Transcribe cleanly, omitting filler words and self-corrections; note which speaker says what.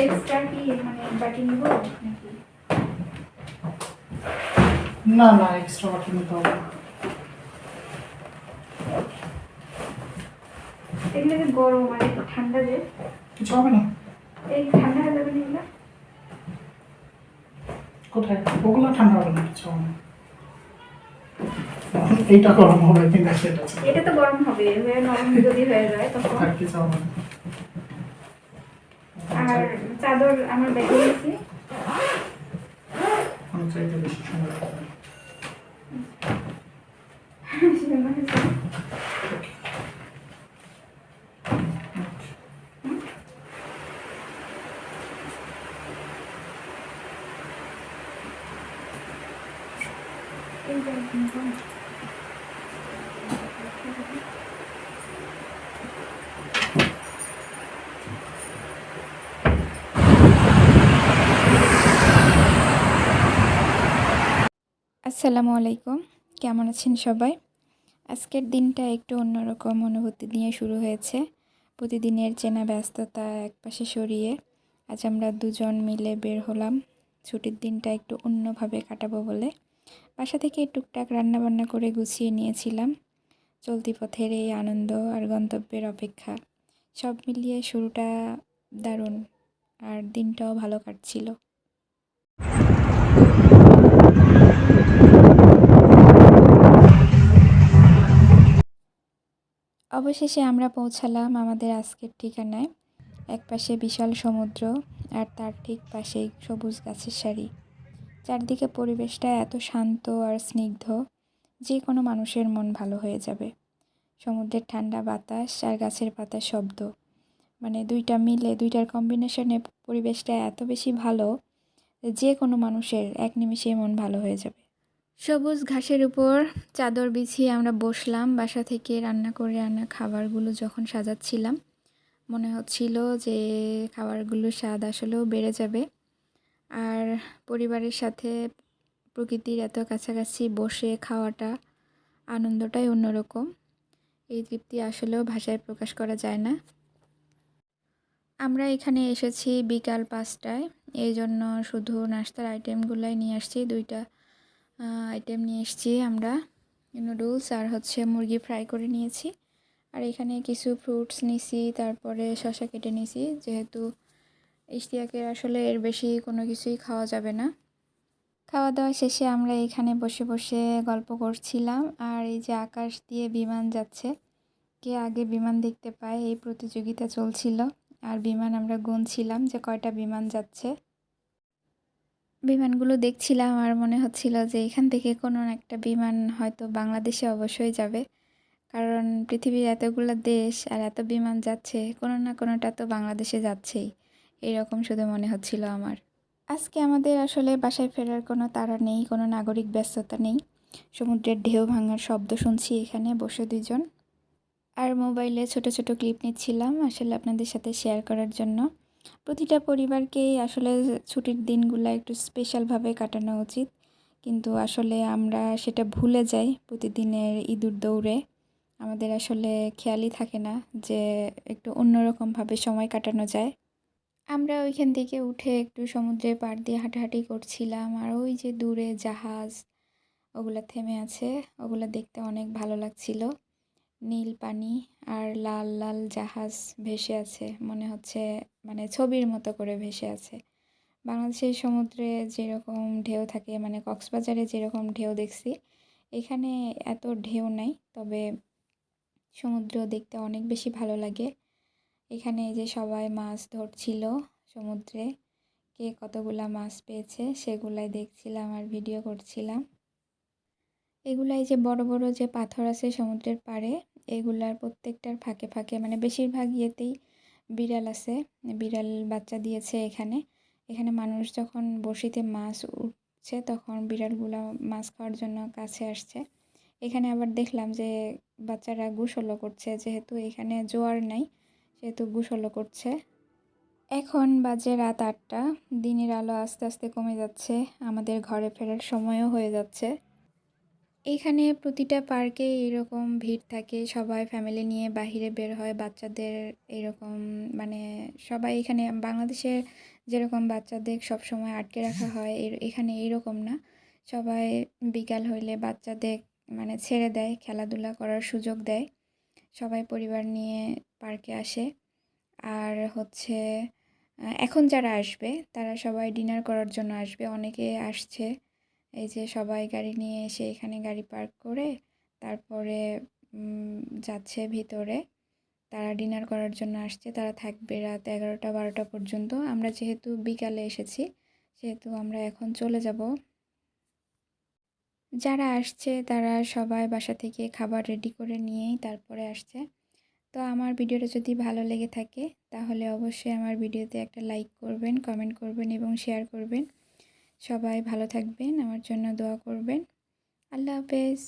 Speaker 1: Extra কি মানে বাটি নিব নাকি?
Speaker 2: না না, এক্সট্রা বাটি নিতে হবে।
Speaker 1: এগুলো যে গরম আর একটু ঠান্ডা যে
Speaker 2: কিছু হবে না।
Speaker 1: এই ঠান্ডা হয়ে যাবে এগুলো।
Speaker 2: কোথায় ওগুলো ঠান্ডা হবে না, কিছু হবে না। এইটা গরম হবে কিনা সেটা
Speaker 1: এটা তো গরম হবে, হয়ে নরম যদি হয়ে যায় তখন
Speaker 2: আর কিছু হবে না।
Speaker 1: আর চাদর আমার ব্যাগে আছে,
Speaker 2: আমি চাইতে বেশি সময় লাগবে।
Speaker 3: আসসালামু আলাইকুম, কেমন আছেন সবাই? আজকের দিনটা একটু অন্যরকম অনুভূতি নিয়ে শুরু হয়েছে। প্রতিদিনের চেনা ব্যস্ততা একপাশে সরিয়ে আজ আমরা দুজন মিলে বের হলাম ছুটির দিনটা একটু অন্যভাবে কাটাবো বলে। বাসা থেকে টুকটাক রান্নাবান্না করে গুছিয়ে নিয়েছিলাম। চলতি পথের এই আনন্দ আর গন্তব্যের অপেক্ষা সব মিলিয়ে শুরুটা দারুণ, আর দিনটাও ভালো কাটছিল। অবশেষে আমরা পৌঁছালাম আমাদের আজকের ঠিকানায়। একপাশে বিশাল সমুদ্র আর তার ঠিক পাশেই সবুজ গাছের সারি। চারদিকে পরিবেশটা এত শান্ত আর স্নিগ্ধ, যে কোনো মানুষের মন ভালো হয়ে যাবে। সমুদ্রের ঠান্ডা বাতাস আর গাছের পাতার শব্দ, মানে দুইটা মিলে, দুইটার কম্বিনেশনে পরিবেশটা এত বেশি ভালো যে কোনো মানুষের এক নিমিষেই মন ভালো হয়ে যাবে। সবুজ ঘাসের উপর চাদর বিছিয়ে আমরা বসলাম। বাসা থেকে রান্না করে আনা খাবারগুলো যখন সাজাচ্ছিলাম, মনে হচ্ছিল যে খাবারগুলোর স্বাদ আসলেও বেড়ে যাবে। আর পরিবারের সাথে প্রকৃতির এত কাছাকাছি বসে খাওয়াটা, আনন্দটাই অন্যরকম। এই তৃপ্তি আসলেও ভাষায় প্রকাশ করা যায় না। আমরা এখানে এসেছি বিকাল 5টায়, এই জন্য শুধু নাস্তার আইটেমগুলাই নিয়ে আসছি। দুইটা আইটেম নিয়ে এসেছি আমরা, নুডলস আর মুরগি ফ্রাই করে নিয়েছি। আর এখানে কিছু ফ্রুটস নিছি, তারপরে শসা কেটে নিছি, যেহেতু ইশতিয়াকের আসলে এর বেশি কোনো কিছুই খাওয়া যাবে না। খাওয়া দাওয়া শেষে আমরা এখানে বসে বসে গল্প করছিলাম। আর এই যে আকাশ দিয়ে বিমান যাচ্ছে, কে আগে বিমান দেখতে পায় এই প্রতিযোগিতা চলছিল। আর বিমান আমরা গুনছিলাম যে কয়টা বিমান যাচ্ছে। বিমানগুলো দেখছিলাম আর মনে হচ্ছিল যে এখান থেকে কোনো একটা বিমান হয়তো বাংলাদেশে অবশ্যই যাবে, কারণ পৃথিবীর এতগুলো দেশ আর এত বিমান যাচ্ছে, কোনো না কোনোটা তো বাংলাদেশে যাচ্ছেই, এরকম শুধু মনে হচ্ছিল আমার। আজকে আমাদের আসলে বাসায় ফেরার কোনো তাড়া নেই, কোনো নাগরিক ব্যস্ততা নেই। সমুদ্রের ঢেউ ভাঙার শব্দ শুনছি এখানে বসে দুজন, আর মোবাইলে ছোট ছোট ক্লিপ নিচ্ছিলাম আসলে আপনাদের সাথে শেয়ার করার জন্য। প্রতিটা পরিবারকেই আসলে ছুটির দিনগুলো একটু স্পেশালভাবে কাটানো উচিত, কিন্তু আসলে আমরা সেটা ভুলে যাই প্রতিদিনের ইঁদুর দৌড়ে। আমাদের আসলে খেয়ালই থাকে না যে একটু অন্যরকমভাবে সময় কাটানো যায়। আমরা ওইখান থেকে উঠে একটু সমুদ্রের পাড় দিয়ে হাঁটাহাঁটি করছিলাম, আর ওই যে দূরে জাহাজ ওগুলা থেমে আছে, ওগুলা দেখতে অনেক ভালো লাগছিল। নীল পানি আর লাল লাল জাহাজ ভেসে আছে, মনে হচ্ছে মানে ছবির মতো করে ভেসে আছে। বাংলাদেশের সমুদ্রে যেরকম ঢেউ থাকে, মানে কক্সবাজারে যেরকম ঢেউ দেখছি, এখানে এত ঢেউ নাই, তবে সমুদ্র দেখতে অনেক বেশি ভালো লাগে। এখানে যে সবাই মাছ ধরছিল সমুদ্রে, কে কতগুলা মাছ পেয়েছে সেগুলাই দেখছিলাম আর ভিডিও করছিলাম। এগুলাই যে বড় বড় যে পাথর আছে সমুদ্রের পাড়ে, এগুলার প্রত্যেকটার ফাঁকে ফাঁকে, মানে বেশিরভাগ ইয়েতেই বিড়াল আছে, বিড়াল বাচ্চা দিয়েছে এখানে। এখানে মানুষ যখন বড়শিতে মাছ উঠছে তখন বিড়ালগুলো মাছ খাওয়ার জন্য কাছে আসছে। এখানে আবার দেখলাম যে বাচ্চারা গোসলও করছে, যেহেতু এখানে জোয়ার নাই সেহেতু গোসলও করছে। এখন বাজে রাত ৮টা। দিনের আলো আস্তে আস্তে কমে যাচ্ছে, আমাদের ঘরে ফেরার সময়ও হয়ে যাচ্ছে। এইখানে প্রতিটা পার্কে এরকম ভিড় থাকে, সবাই ফ্যামিলি নিয়ে বাহিরে বের হয়, বাচ্চাদের এরকম মানে সবাই এখানে বাংলাদেশে যেরকম বাচ্চাদের সবসময় আটকে রাখা হয় এখানে এইরকম না। সবাই বিকাল হইলে বাচ্চাদের মানে ছেড়ে দেয়, খেলাধুলা করার সুযোগ দেয়। সবাই পরিবার নিয়ে পার্কে আসে। আর হচ্ছে এখন যারা আসবে তারা সবাই ডিনার করার জন্য আসবে, অনেকে আসছে। এই যে সবাই গাড়ি নিয়ে এসে এখানে গাড়ি পার্ক করে তারপরে যাচ্ছে ভিতরে। তারা ডিনার করার জন্য আসছে, তারা থাকবে রাত 11টা 12টা পর্যন্ত। আমরা যেহেতু বিকালে এসেছি সেহেতু আমরা এখন চলে যাব। যারা আসছে তারা সবাই বাসা থেকে খাবার রেডি করে নিয়েই তারপরে আসছে। তো আমার ভিডিওটা যদি ভালো লেগে থাকে তাহলে অবশ্যই আমার ভিডিওতে একটা লাইক করবেন, কমেন্ট করবেন এবং শেয়ার করবেন। সবাই ভালো থাকবেন, আমার জন্য দোয়া করবেন। আল্লাহ হাফেজ।